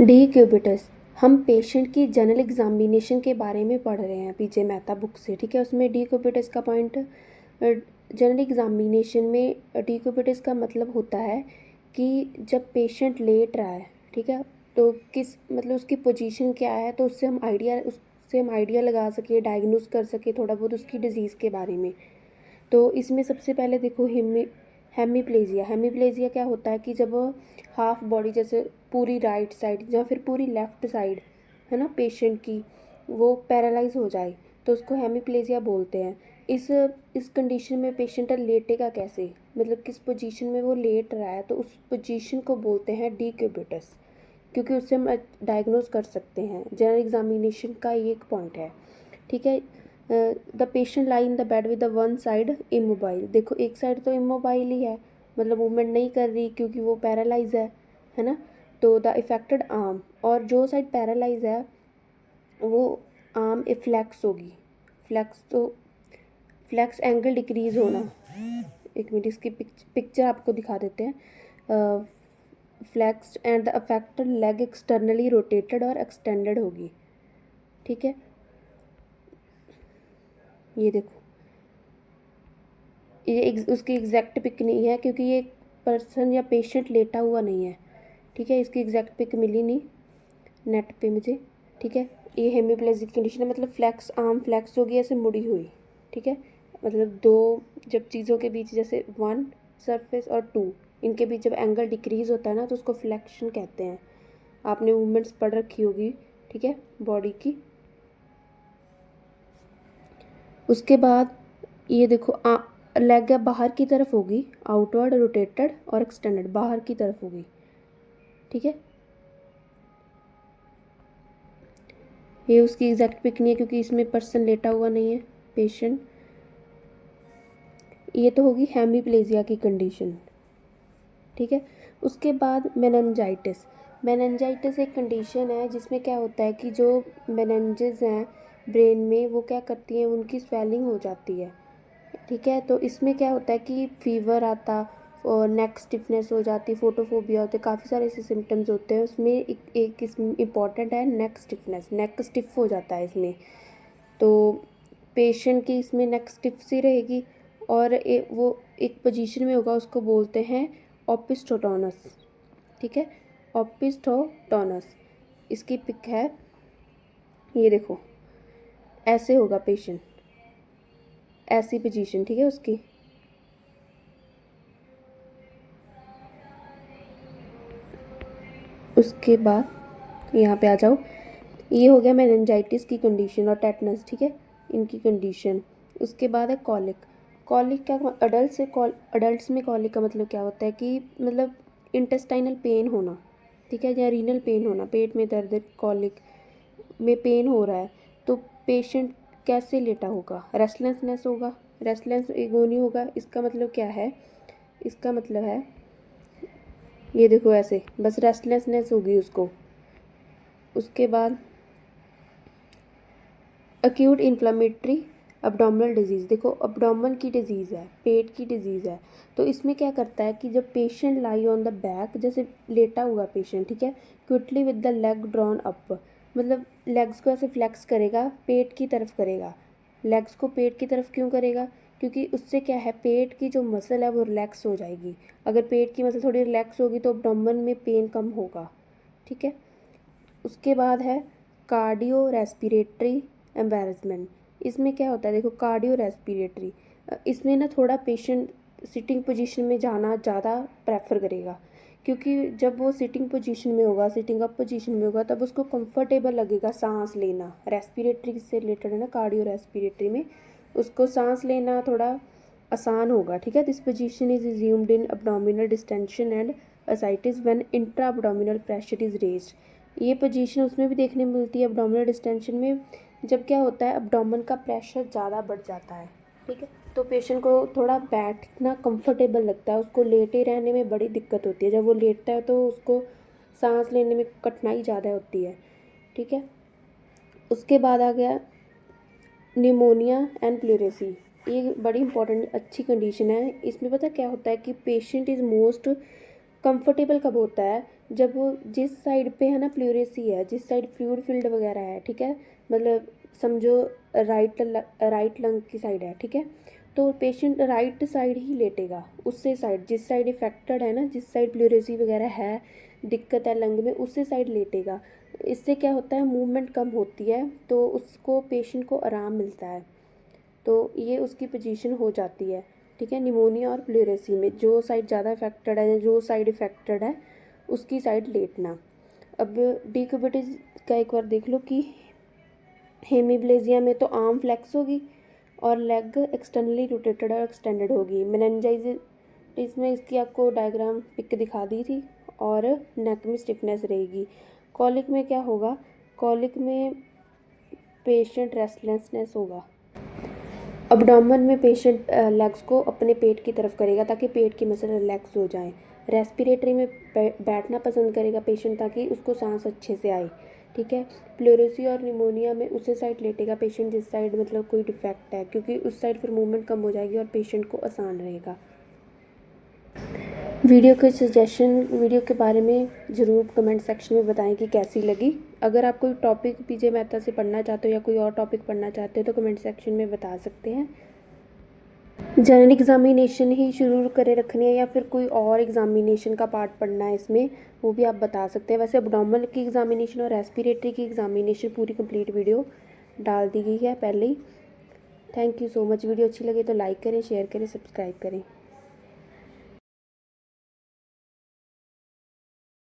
Decubitus. हम patient की general examination के बारे में पढ़ रहे हैं पीजे मेहता बुक से, ठीक है। उसमें डीक्यूबिटस का पॉइंट, जनरल एग्जामिनेशन में डीक्यूबिटस का मतलब होता है कि जब पेशेंट लेट रहा है, ठीक है, तो किस मतलब उसकी पोजीशन क्या है, तो उससे हम आइडिया लगा सके, डायग्नोस कर सके थोड़ा बहुत उसकी डिज़ीज़ के बारे में। तो इसमें सबसे पहले देखो हेमीप्लेजिया। हेमीप्लेजिया क्या होता है कि जब हाफ बॉडी, जैसे पूरी राइट साइड या फिर पूरी लेफ़्ट साइड, है ना, पेशेंट की वो पैरालाइज हो जाए तो उसको हेमीप्लेजिया बोलते हैं। इस कंडीशन में पेशेंट लेटेगा कैसे, मतलब किस पोजीशन में वो लेट रहा है, तो उस पोजीशन को बोलते हैं डीक्यूबिटस, क्योंकि उससे हम डायग्नोस कर सकते हैं। जनरल एग्जामिनेशन का ये एक पॉइंट है, ठीक है। The patient lie in the bed with the one side immobile. देखो एक साइड तो इमोबाइल ही है, मतलब मूवमेंट नहीं कर रही क्योंकि वो पैरालाइज है ना। तो द इफेक्टेड आर्म, और जो साइड पैरालाइज है वो आर्म फ्लैक्स होगी। फ्लैक्स एंगल डिक्रीज होना। एक मिनट, इसकी पिक्चर आपको दिखा देते हैं। Flex and the affected leg externally rotated और एक्सटेंडेड होगी, ठीक है। ये देखो, ये उसकी एग्जैक्ट पिक नहीं है क्योंकि ये पर्सन या पेशेंट लेटा हुआ नहीं है, ठीक है। इसकी एग्जैक्ट पिक मिली नहीं नेट पे मुझे, ठीक है। ये हेमीप्लेजिक कंडीशन है, मतलब फ्लैक्स आर्म फ्लैक्स होगी ऐसे मुड़ी हुई, ठीक है। मतलब दो जब चीज़ों के बीच, जैसे वन सरफेस और टू, इनके बीच जब एंगल डिक्रीज होता है ना तो उसको फ्लैक्शन कहते हैं। आपने मूवमेंट्स पढ़ रखी होगी, ठीक है, बॉडी की। उसके बाद ये देखो, लेग है बाहर की तरफ होगी, आउटवर्ड रोटेटेड और एक्सटेंडेड बाहर की तरफ होगी, ठीक है। ये उसकी एग्जैक्ट पिक नहीं है क्योंकि इसमें पर्सन लेटा हुआ नहीं है, पेशेंट। ये तो होगी हेमीप्लेजिया की कंडीशन, ठीक है। उसके बाद मेनिंजाइटिस। मेनिंजाइटिस एक कंडीशन है जिसमें क्या होता है कि जो मेनिंजेस हैं ब्रेन में, वो क्या करती हैं, उनकी स्वेलिंग हो जाती है, ठीक है। तो इसमें क्या होता है कि फीवर आता और नेक स्टिफनेस हो जाती, फोटोफोबिया होते, काफ़ी सारे ऐसे सिम्टम्स होते हैं। उसमें एक इसमें इम्पॉर्टेंट है नेक स्टिफनेस, नेक स्टिफ हो जाता है इसमें। तो पेशेंट की इसमें नेक स्टिफ सी रहेगी और वो एक पोजीशन में होगा, उसको बोलते हैं ओपिस्टोटोनस, ठीक है, ओपिस्टोटोनस। इसकी पिक है, ये देखो, ऐसे होगा पेशेंट, ऐसी पोजीशन, ठीक है उसकी। उसके बाद यहाँ पे आ जाओ, ये हो गया मेनिंजाइटिस की कंडीशन और टेटनस, ठीक है, इनकी कंडीशन। उसके बाद है कॉलिक। कॉलिक क्या, अडल्ट्स में कॉलिक का मतलब क्या होता है कि मतलब इंटेस्टाइनल पेन होना, ठीक है, या रीनल पेन होना, पेट में दर्द, कॉलिक में पेन हो रहा है। तो पेशेंट कैसे लेटा होगा, रेस्टलेसनेस होगा, रेस्टलेस एगोनी होगा। इसका मतलब क्या है, इसका मतलब है ये देखो ऐसे, बस रेस्टलेसनेस होगी उसको। उसके बाद अक्यूट इन्फ्लामेटरी अब्डोमिनल डिजीज़। देखो अब्डोमन की डिजीज़ है, पेट की डिजीज़ है। तो इसमें क्या करता है कि जब patient lie on the back, जैसे लेटा हुआ पेशेंट, ठीक है, quickly with the leg drawn up, मतलब लेग्स को ऐसे फ्लेक्स करेगा, पेट की तरफ करेगा। लेग्स को पेट की तरफ क्यों करेगा, क्योंकि उससे क्या है, पेट की जो मसल है वो रिलैक्स हो जाएगी। अगर पेट की मसल थोड़ी रिलैक्स होगी तो अब्डोमन में पेन कम होगा, ठीक है। उसके बाद है कार्डियो रेस्पिरेटरी एम्बेरसमेंट। इसमें क्या होता है, देखो कार्डियो रेस्पिरेटरी, इसमें ना थोड़ा पेशेंट सिटिंग पोजीशन में जाना ज़्यादा प्रेफर करेगा, क्योंकि जब वो सिटिंग पोजीशन में होगा, सिटिंग अप पोजीशन में होगा, तब उसको कंफर्टेबल लगेगा सांस लेना। रेस्पिरेटरी से रिलेटेड है ना, कार्डियो रेस्पिरेटरी में उसको सांस लेना थोड़ा आसान होगा, ठीक है। This position is assumed in abdominal distension and ascites when intra abdominal pressure is raised. ये पोजीशन उसमें भी देखने में मिलती है abdominal डिस्टेंशन में, जब क्या होता है abdomen का प्रेशर ज़्यादा बढ़ जाता है, ठीक है। तो पेशेंट को थोड़ा बैठना कंफर्टेबल लगता है, उसको लेटे रहने में बड़ी दिक्कत होती है। जब वो लेटता है तो उसको सांस लेने में कठिनाई ज़्यादा होती है, ठीक है। उसके बाद आ गया निमोनिया एंड प्लूरेसी। ये बड़ी इंपॉर्टेंट अच्छी कंडीशन है। इसमें पता क्या होता है कि पेशेंट इज़ मोस्ट कंफर्टेबल कब होता है, जब वो जिस साइड पे है ना प्लूरेसी है, जिस साइड फ्लूइड फील्ड वगैरह है, ठीक है, मतलब समझो राइट लंग की साइड है, ठीक है, तो पेशेंट राइट साइड ही लेटेगा, उससे साइड जिस साइड इफेक्टेड है ना, जिस साइड प्लूरेसी वगैरह है, दिक्कत है लंग में, उससे साइड लेटेगा। इससे क्या होता है, मूवमेंट कम होती है, तो उसको पेशेंट को आराम मिलता है, तो ये उसकी पोजीशन हो जाती है, ठीक है। निमोनिया और प्लूरेसी में जो साइड ज़्यादा इफेक्टेड है, जो साइड इफेक्टेड है उसकी साइड लेटना। अब डिक्यूबिटिस का एक बार देख लो कि हेमीप्लेजिया में तो आर्म फ्लेक्स होगी और लेग एक्सटर्नली रोटेटेड और एक्सटेंडेड होगी। मेनिंजाइटिस में इसकी आपको डायग्राम पिक दिखा दी थी, और नेक में स्टिफनेस रहेगी। कॉलिक में क्या होगा, कॉलिक में पेशेंट रेस्टलेसनेस होगा। अबडोमेन में पेशेंट लेग्स को अपने पेट की तरफ करेगा ताकि पेट की मसल रिलैक्स हो जाए। रेस्पिरेटरी में बैठना पसंद करेगा पेशेंट ताकि उसको सांस अच्छे से आए, ठीक है। प्लूरेसी और निमोनिया में उसी साइड लेटेगा पेशेंट जिस साइड मतलब कोई डिफेक्ट है, क्योंकि उस साइड फिर मूवमेंट कम हो जाएगी और पेशेंट को आसान रहेगा। वीडियो के बारे में ज़रूर कमेंट सेक्शन में बताएं कि कैसी लगी। अगर आप कोई टॉपिक पीजे मेहता से पढ़ना चाहते हो या कोई और टॉपिक पढ़ना चाहते हो तो कमेंट सेक्शन में बता सकते हैं। जनरल एग्ज़ामिनेशन ही शुरू करे रखनी है या फिर कोई और एग्ज़ामिनेशन का पार्ट पढ़ना है इसमें, वो भी आप बता सकते हैं। वैसे एब्डोमिनल की एग्ज़ामिनेशन और रेस्पिरेटरी की एग्ज़ामिनेशन पूरी कंप्लीट वीडियो डाल दी गई है पहले ही। Thank you so much. Video अच्छी लगे तो लाइक करें, शेयर करें, सब्सक्राइब करें।